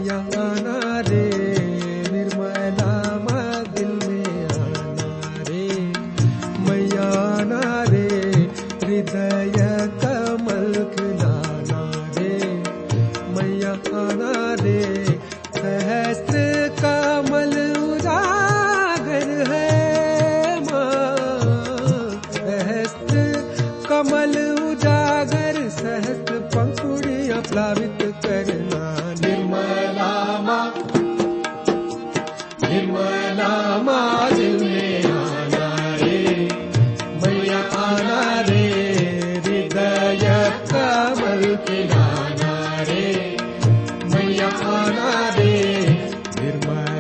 मैया आना रे, निर्मला माँ दिल में आना रे, मैया आना रे, हृदय कमल खिलाना रे, मैया आना रे, सहस्त्र कमल उजागर है माँ, सहस्त्र कमल उजागर, सहस्त्र पंखुड़ियाँ प्लावित करना, निर्मला माँ, निर्मला माँ दिल में आना रे, मैया आना रे, हृदय कमल खिलाना रे, मैया आना रे, निर्मला